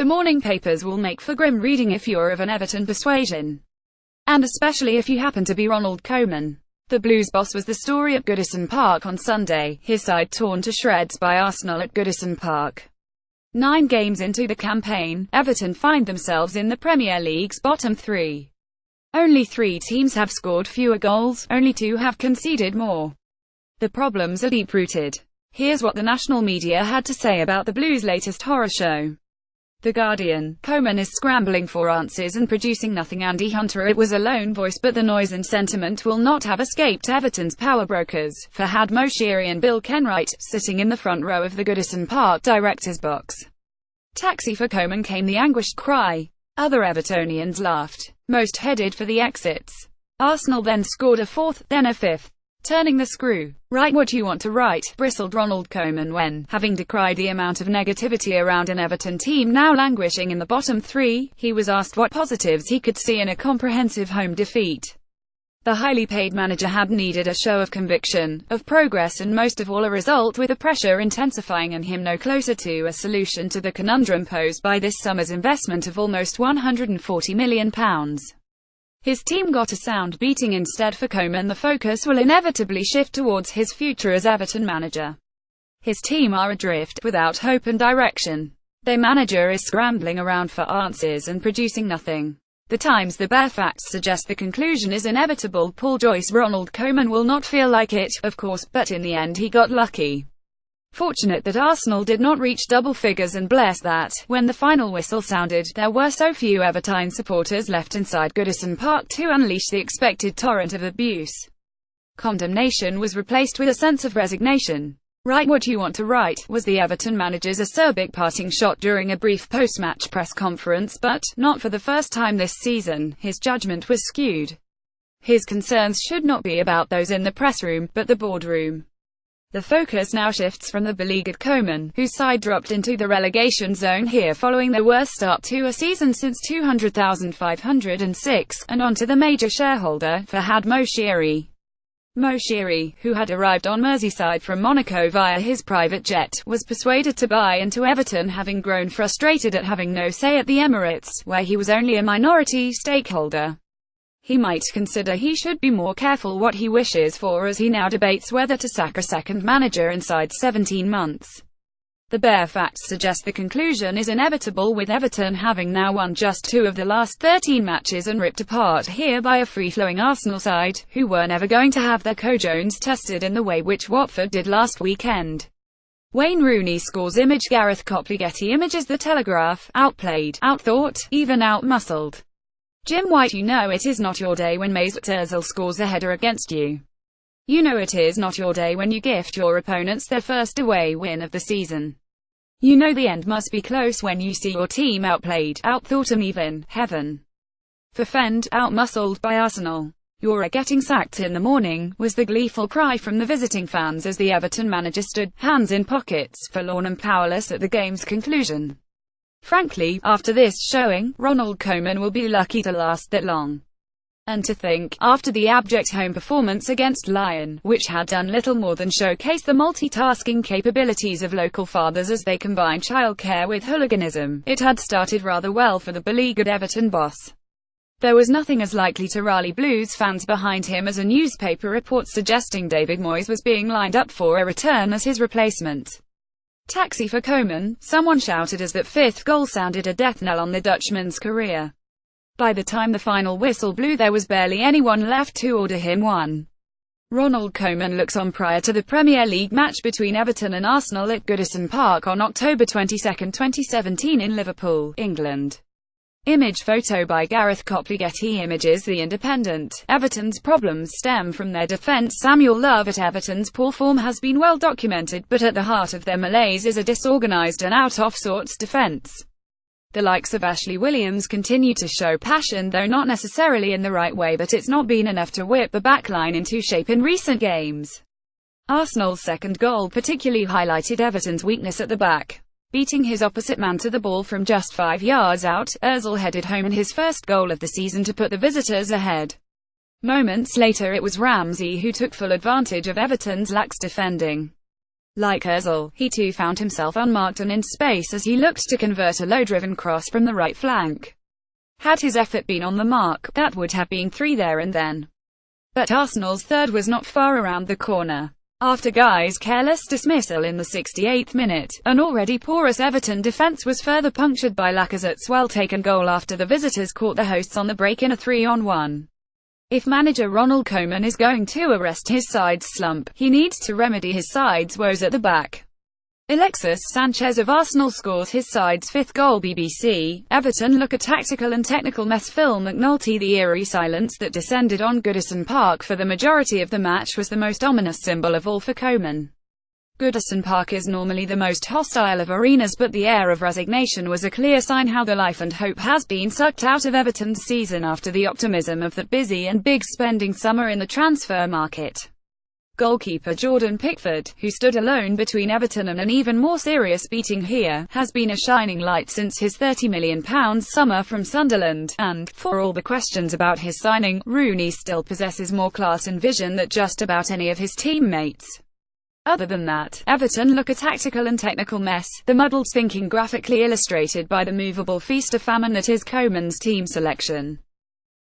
The morning papers will make for grim reading if you're of an Everton persuasion. And especially if you happen to be Ronald Koeman. The Blues boss was the story at Goodison Park on Sunday, his side torn to shreds by Arsenal at Goodison Park. 9 games into the campaign, Everton find themselves in the Premier League's bottom 3. Only 3 teams have scored fewer goals, only 2 have conceded more. The problems are deep-rooted. Here's what the national media had to say about the Blues' latest horror show. The Guardian: Koeman is scrambling for answers and producing nothing. Andy Hunter: it was a lone voice, but the noise and sentiment will not have escaped Everton's power brokers, Fahad Moshiri and Bill Kenwright, sitting in the front row of the Goodison Park director's box. Taxi for Koeman, came the anguished cry. Other Evertonians laughed. Most headed for the exits. Arsenal then scored a 4th, then a 5th. Turning the screw. Write what you want to write, bristled Ronald Koeman when, having decried the amount of negativity around an Everton team now languishing in the bottom 3, he was asked what positives he could see in a comprehensive home defeat. The highly paid manager had needed a show of conviction, of progress, and most of all a result, with the pressure intensifying and him no closer to a solution to the conundrum posed by this summer's investment of almost £140 million. His team got a sound beating instead. For Koeman, the focus will inevitably shift towards his future as Everton manager. His team are adrift, without hope and direction. Their manager is scrambling around for answers and producing nothing. The Times: the bare facts suggest the conclusion is inevitable. Paul Joyce: Ronald Koeman will not feel like it, of course, but in the end he got lucky. Fortunate that Arsenal did not reach double figures, and blessed that, when the final whistle sounded, there were so few Everton supporters left inside Goodison Park to unleash the expected torrent of abuse. Condemnation was replaced with a sense of resignation. Write what you want to write, was the Everton manager's acerbic parting shot during a brief post-match press conference, but, not for the first time this season, his judgment was skewed. His concerns should not be about those in the press room, but the boardroom. The focus now shifts from the beleaguered Koeman, whose side dropped into the relegation zone here following their worst start to a season since 2000-506, and onto the major shareholder, Fahad Moshiri. Moshiri, who had arrived on Merseyside from Monaco via his private jet, was persuaded to buy into Everton, having grown frustrated at having no say at the Emirates, where he was only a minority stakeholder. He might consider he should be more careful what he wishes for, as he now debates whether to sack a second manager inside 17 months. The bare facts suggest the conclusion is inevitable, with Everton having now won just 2 of the last 13 matches and ripped apart here by a free-flowing Arsenal side, who were never going to have their cojones tested in the way which Watford did last weekend. Wayne Rooney scores image. Gareth Copley Getty images. The Telegraph: outplayed, outthought, even outmuscled. Jim White: you know it is not your day when Mesut Ozil scores a header against you. You know it is not your day when you gift your opponents their first away win of the season. You know the end must be close when you see your team outplayed, outthought and even, heaven forfend, outmuscled by Arsenal. "You're getting sacked in the morning," was the gleeful cry from the visiting fans as the Everton manager stood, hands in pockets, forlorn and powerless at the game's conclusion. Frankly, after this showing, Ronald Koeman will be lucky to last that long. And to think, after the abject home performance against Lyon, which had done little more than showcase the multitasking capabilities of local fathers as they combine childcare with hooliganism, it had started rather well for the beleaguered Everton boss. There was nothing as likely to rally Blues fans behind him as a newspaper report suggesting David Moyes was being lined up for a return as his replacement. Taxi for Koeman, someone shouted as that 5th goal sounded a death knell on the Dutchman's career. By the time the final whistle blew, there was barely anyone left to order him one. Ronald Koeman looks on prior to the Premier League match between Everton and Arsenal at Goodison Park on October 22, 2017 in Liverpool, England. Image photo by Gareth Copley Getty images. The Independent: Everton's problems stem from their defence. Samuel Love: at Everton's poor form has been well documented, but at the heart of their malaise is a disorganised and out-of-sorts defence. The likes of Ashley Williams continue to show passion, though not necessarily in the right way, but it's not been enough to whip the backline into shape in recent games. Arsenal's second goal particularly highlighted Everton's weakness at the back. Beating his opposite man to the ball from just 5 yards out, Ozil headed home in his first goal of the season to put the visitors ahead. Moments later it was Ramsey who took full advantage of Everton's lax defending. Like Ozil, he too found himself unmarked and in space as he looked to convert a low-driven cross from the right flank. Had his effort been on the mark, that would have been 3 there and then. But Arsenal's third was not far around the corner. After Guy's careless dismissal in the 68th minute, an already porous Everton defence was further punctured by Lacazette's well-taken goal after the visitors caught the hosts on the break in a 3-on-1. If manager Ronald Koeman is going to arrest his side's slump, he needs to remedy his side's woes at the back. Alexis Sanchez of Arsenal scores his side's 5th goal. BBC, Everton look a tactical and technical mess. Phil McNulty. The eerie silence that descended on Goodison Park for the majority of the match was the most ominous symbol of all for Koeman. Goodison Park is normally the most hostile of arenas, but the air of resignation was a clear sign how the life and hope has been sucked out of Everton's season after the optimism of that busy and big spending summer in the transfer market. Goalkeeper Jordan Pickford, who stood alone between Everton and an even more serious beating here, has been a shining light since his £30 million summer from Sunderland, and, for all the questions about his signing, Rooney still possesses more class and vision than just about any of his teammates. Other than that, Everton look a tactical and technical mess, the muddled thinking graphically illustrated by the movable feast or famine that is Koeman's team selection.